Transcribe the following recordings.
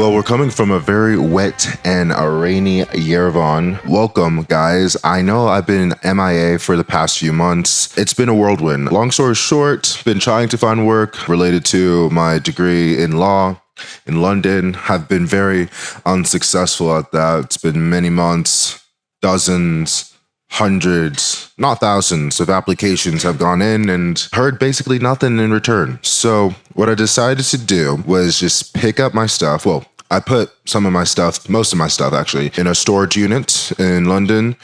Well, we're coming from a very wet and rainy Yerevan. Welcome, guys. I know I've been MIA for the past few months. It's been a whirlwind. Long story short, been trying to find work related to my degree in law in London. Have been very unsuccessful at that. It's been many months, dozens, hundreds, not thousands of applications have gone in and heard basically nothing in return. So what I decided to do was just pick up my stuff. Well, I put some of my stuff, most of my stuff actually, in a storage unit in London.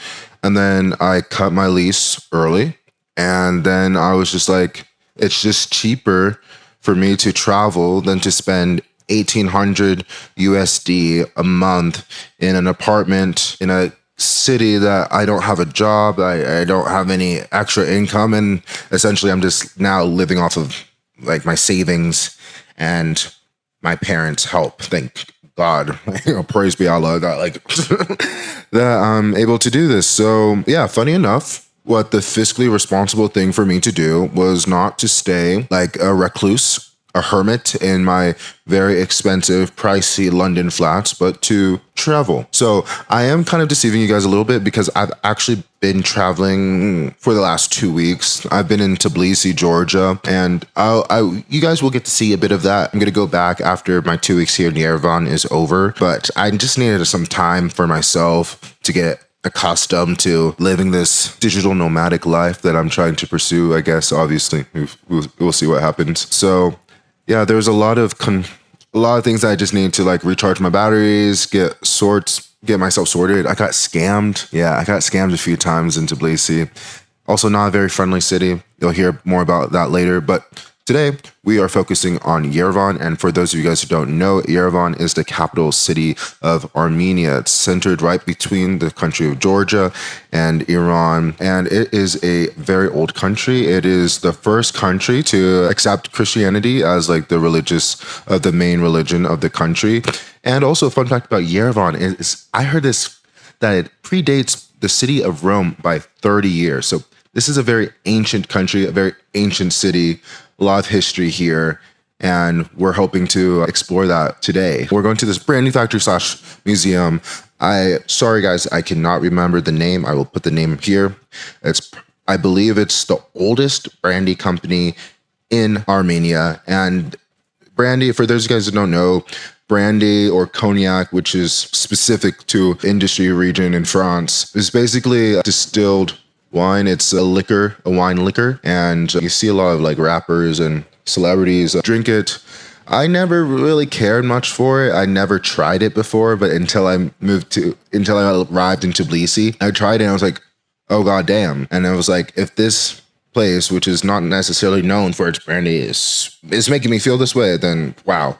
And then I cut my lease early. And then I was just like, it's just cheaper for me to travel than to spend 1,800 USD a month in an apartment in a city that I don't have a job, I don't have any extra income, and essentially I'm just now living off of like my savings and my parents' help. Thank God, praise be Allah that that I'm able to do this. So yeah, funny enough, what the fiscally responsible thing for me to do was not to stay like a recluse, a hermit in my very expensive, pricey London flats, but to travel. So I am kind of deceiving you guys a little bit because I've actually been traveling for the last 2 weeks. I've been in Tbilisi, Georgia, and you guys will get to see a bit of that. I'm going to go back after my 2 weeks here in Yerevan is over, but I just needed some time for myself to get accustomed to living this digital nomadic life that I'm trying to pursue, I guess. Obviously, we'll see what happens. So yeah, there's a lot of things that I just need to like recharge my batteries, get myself sorted. I got scammed. Yeah, I got scammed a few times in Tbilisi. Also not a very friendly city. You'll hear more about that later. But today we are focusing on Yerevan. And for those of you guys who don't know, Yerevan is the capital city of Armenia. It's centered right between the country of Georgia and Iran. And it is a very old country. It is the first country to accept Christianity as like the main religion of the country. And also a fun fact about Yerevan is I heard this, that it predates the city of Rome by 30 years. So this is a very ancient country, a very ancient city, a lot of history here, and we're hoping to explore that today. We're going to this Brandy factory / museum. Sorry guys, I cannot remember the name. I will put the name here. I believe it's the oldest brandy company in Armenia. And brandy, for those of you guys who don't know, brandy or cognac, which is specific to industry region in France, is basically a distilled wine. It's a wine liquor, and you see a lot of like rappers and celebrities drink it. I never really cared much for it. I never tried it before, but until I arrived in Tbilisi, I tried it and I was like, oh god damn. And I was like, if this place, which is not necessarily known for its brandy, is making me feel this way, then wow.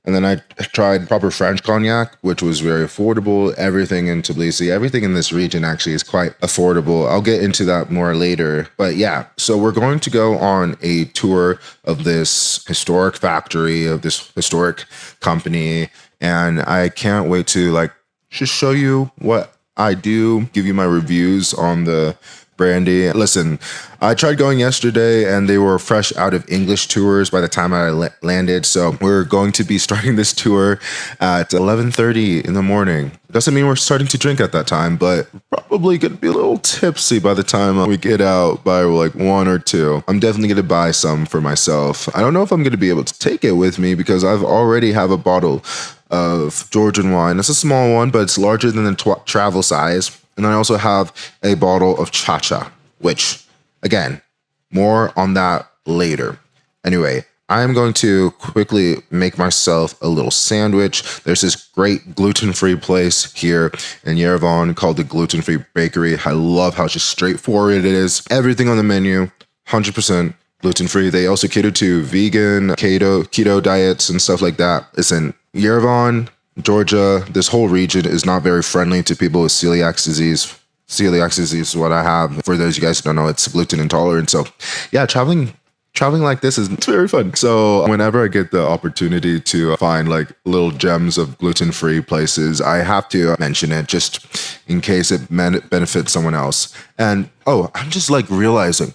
And then I tried proper French cognac, which was very affordable. Everything in Tbilisi, everything in this region actually is quite affordable. I'll get into that more later. But yeah, so we're going to go on a tour of this historic factory, of this historic company. And I can't wait to like just show you what I do, give you my reviews on the brandy. Listen, I tried going yesterday and they were fresh out of English tours by the time I landed. So we're going to be starting this tour at 11:30 in the morning. Doesn't mean we're starting to drink at that time, but probably going to be a little tipsy by the time we get out by like 1 or 2. I'm definitely going to buy some for myself. I don't know if I'm going to be able to take it with me because I've already have a bottle of Georgian wine. It's a small one, but it's larger than the travel size. And I also have a bottle of cha-cha, which, again, more on that later. Anyway, I'm going to quickly make myself a little sandwich. There's this great gluten-free place here in Yerevan called the Gluten-Free Bakery. I love how just straightforward it is. Everything on the menu, 100% gluten-free. They also cater to vegan, keto diets and stuff like that. Listen, Yerevan, Georgia, this whole region is not very friendly to people with celiac disease. Celiac disease is what I have. For those of you guys who don't know, it's gluten intolerant. So yeah, traveling like this is very fun. So whenever I get the opportunity to find like little gems of gluten-free places, I have to mention it just in case it benefits someone else. And oh, I'm just like realizing,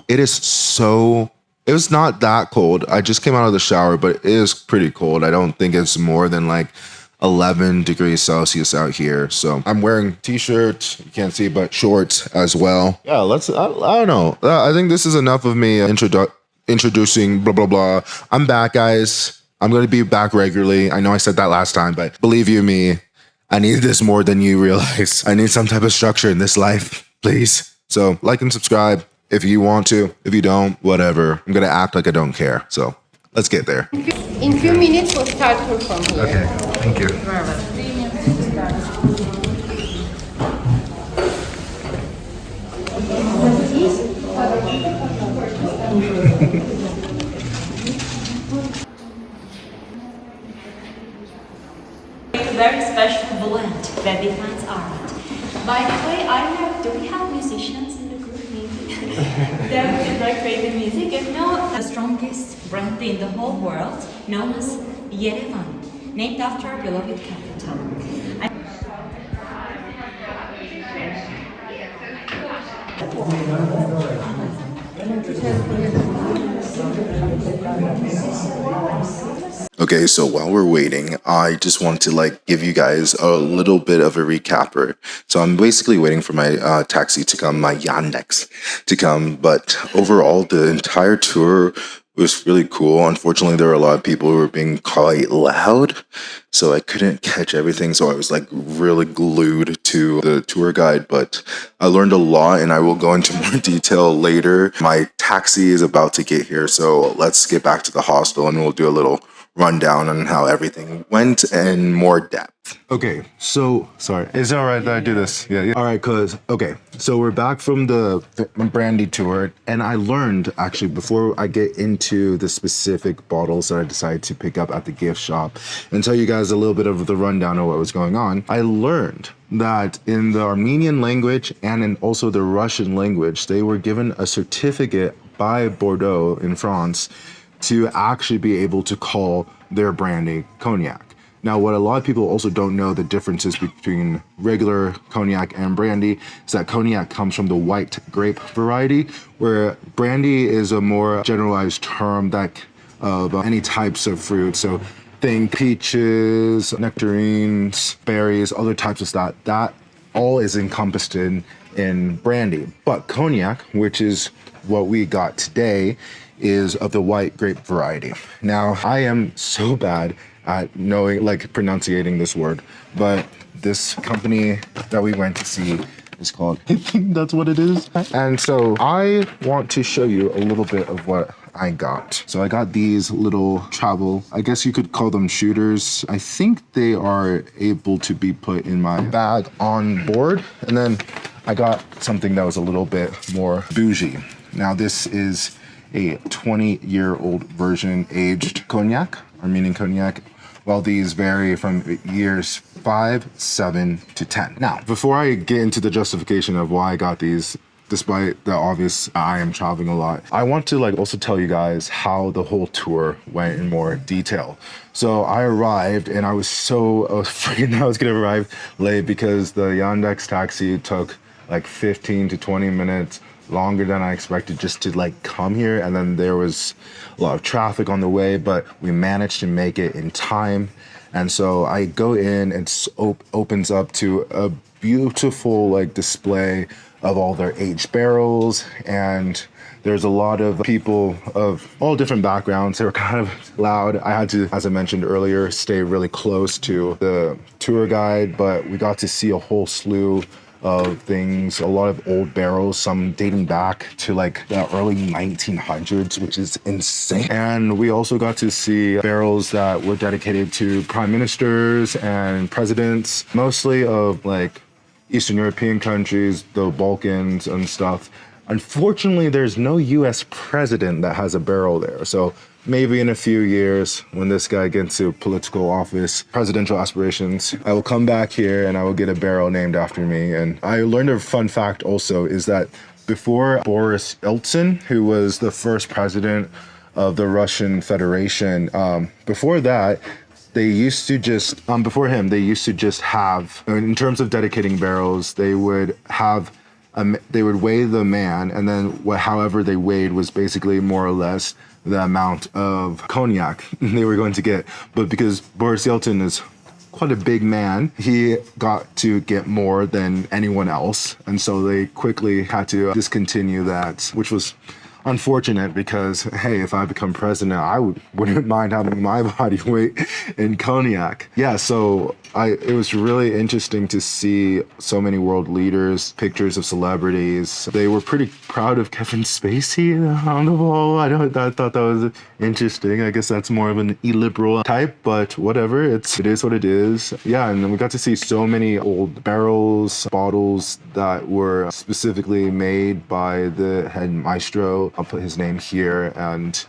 it is so It was not that cold. I just came out of the shower, but it is pretty cold. I don't think it's more than like 11 degrees Celsius out here. So I'm wearing t-shirt, you can't see, but shorts as well. Yeah, I don't know. I think this is enough of me introducing blah, blah, blah. I'm back, guys. I'm going to be back regularly. I know I said that last time, but believe you me, I need this more than you realize. I need some type of structure in this life, please. So like and subscribe if you want to. If you don't, whatever. I'm going to act like I don't care. So let's get there. In few minutes, we'll start from here. Okay, thank you. A very special blend that defines art. By the way, do we have musicians in the group maybe? That could like create the music. If not, the strongest brandy in the whole world, known as Yerevan, named after our beloved capital. Okay, so while we're waiting, I just want to like give you guys a little bit of a recapper. So I'm basically waiting for my taxi to come, my Yandex to come. But overall, the entire tour was really cool. Unfortunately, there were a lot of people who were being quite loud, so I couldn't catch everything. So I was like really glued to the tour guide, but I learned a lot and I will go into more detail later. My taxi is about to get here, so let's get back to the hostel and we'll do a little rundown on how everything went in more depth. Okay, so sorry. Is it all right that I do this? Yeah. All right, so we're back from the Brandy tour, and I learned actually before I get into the specific bottles that I decided to pick up at the gift shop and tell you guys a little bit of the rundown of what was going on. I learned that in the Armenian language and in also the Russian language, they were given a certificate by Bordeaux in France to actually be able to call their brandy cognac. Now, what a lot of people also don't know the differences between regular cognac and brandy is that cognac comes from the white grape variety, where brandy is a more generalized term that of any types of fruit. So think peaches, nectarines, berries, other types of stuff. That all is encompassed in brandy. But cognac, which is what we got today, is of the white grape variety. Now, I am so bad at knowing, like, pronunciating this word, but this company that we went to see is called, that's what it is. And so I want to show you a little bit of what I got. So I got these little travel, I guess you could call them shooters. I think they are able to be put in my bag on board. And then I got something that was a little bit more bougie. Now this is a 20-year-old version aged cognac, Armenian cognac, while these vary from years 5, 7 to 10. Now, before I get into the justification of why I got these, despite the obvious I am traveling a lot, I want to like also tell you guys how the whole tour went in more detail. So I arrived and I was freaking I was gonna arrive late because the Yandex taxi took like 15 to 20 minutes longer than I expected just to like come here, and then there was a lot of traffic on the way, but we managed to make it in time. And so I go in and opens up to a beautiful like display of all their aged barrels, and there's a lot of people of all different backgrounds. They were kind of loud. I had to, as I mentioned earlier, stay really close to the tour guide, but we got to see a whole slew of things, a lot of old barrels, some dating back to like the early 1900s, which is insane. And we also got to see barrels that were dedicated to prime ministers and presidents, mostly of like Eastern European countries, the Balkans and stuff. Unfortunately, there's no US president that has a barrel there. So maybe in a few years, when this guy gets to political office, presidential aspirations, I will come back here and I will get a barrel named after me. And I learned a fun fact also is that before Boris Yeltsin, who was the first president of the Russian Federation, before that, they used to just, before him, they used to just have, in terms of dedicating barrels, they would have they would weigh the man, and then however they weighed was basically more or less the amount of cognac they were going to get. But because Boris Yeltsin is quite a big man, he got to get more than anyone else, and so they quickly had to discontinue that, which was unfortunate because, hey, if I become president, I wouldn't mind having my body weight in cognac. Yeah, so it was really interesting to see so many world leaders, pictures of celebrities. They were pretty proud of Kevin Spacey on the wall. I thought that was interesting. I guess that's more of an illiberal type, but whatever. It is what it is. Yeah, and then we got to see so many old barrels, bottles that were specifically made by the head maestro. I'll put his name here, and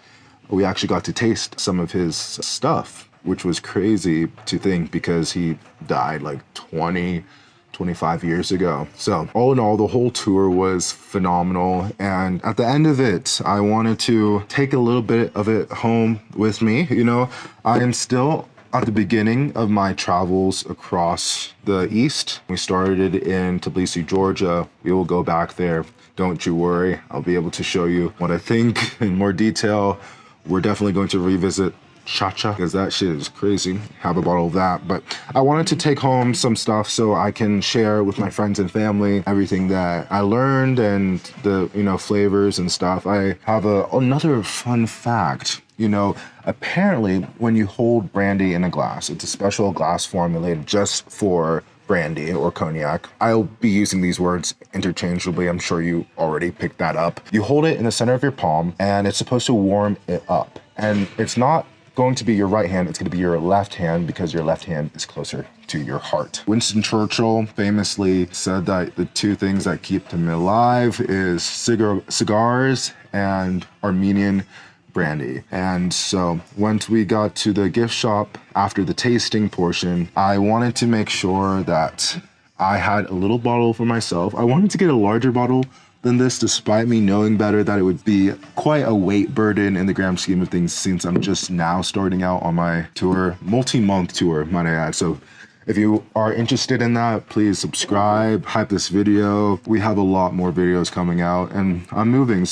we actually got to taste some of his stuff, which was crazy to think because he died like 25 years ago. So all in all, the whole tour was phenomenal. And at the end of it, I wanted to take a little bit of it home with me. You know, I am still at the beginning of my travels across the East. We started in Tbilisi, Georgia. We will go back there. Don't you worry. I'll be able to show you what I think in more detail. We're definitely going to revisit Chacha, because that shit is crazy. Have a bottle of that. But I wanted to take home some stuff so I can share with my friends and family everything that I learned and the, you know, flavors and stuff. I have another fun fact. You know, apparently when you hold brandy in a glass, it's a special glass formulated just for brandy or cognac. I'll be using these words interchangeably. I'm sure you already picked that up. You hold it in the center of your palm and it's supposed to warm it up. And it's not going to be your right hand, it's going to be your left hand because your left hand is closer to your heart. Winston Churchill famously said that the two things that keep him alive is cigars and Armenian brandy. And so once we got to the gift shop after the tasting portion, I wanted to make sure that I had a little bottle for myself. I wanted to get a larger bottle than this, despite me knowing better that it would be quite a weight burden in the grand scheme of things, since I'm just now starting out on my tour, multi-month tour, might I add. So if you are interested in that, please subscribe, hype this video. We have a lot more videos coming out, and I'm moving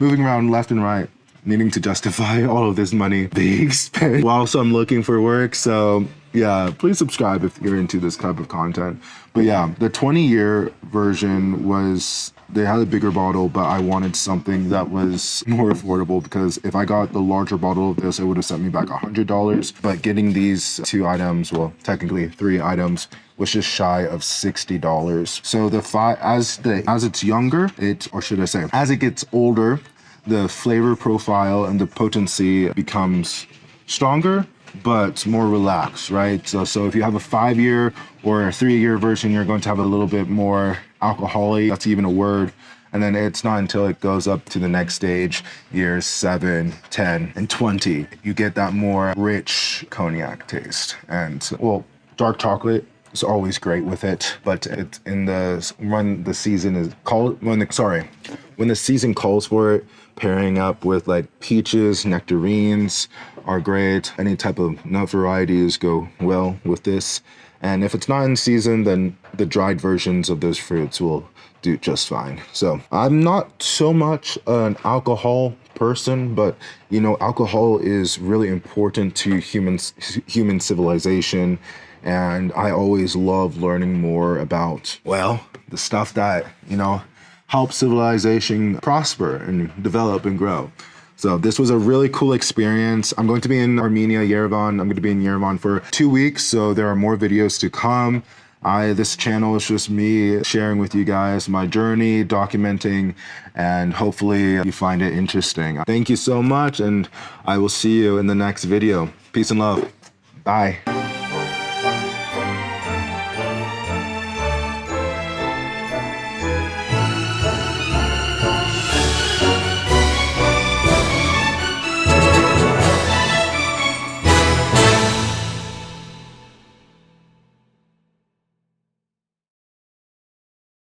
around left and right, needing to justify all of this money being spent whilst I'm looking for work. So yeah, please subscribe if you're into this type of content. But yeah, the 20-year version was, they had a bigger bottle, but I wanted something that was more affordable, because if I got the larger bottle of this, it would have sent me back $100. But getting these two items, well, technically 3 items, was just shy of $60. So as it's younger, or should I say, as it gets older, the flavor profile and the potency becomes stronger, but more relaxed, right? So if you have a 5-year or a 3-year version, you're going to have a little bit more alcohol-y. That's even a word. And then it's not until it goes up to the next stage, years 7, 10, and 20, you get that more rich cognac taste. And well, dark chocolate is always great with it, but it's when the season calls for it, pairing up with like peaches, nectarines are great. Any type of nut varieties go well with this. And if it's not in season, then the dried versions of those fruits will do just fine. So I'm not so much an alcohol person, but you know, alcohol is really important to human civilization. And I always love learning more about, well, the stuff that, you know, help civilization prosper and develop and grow. So this was a really cool experience. I'm going to be in Armenia, Yerevan. I'm going to be in Yerevan for 2 weeks, so there are more videos to come. This channel is just me sharing with you guys my journey, documenting, and hopefully you find it interesting. Thank you so much, and I will see you in the next video. Peace and love. Bye.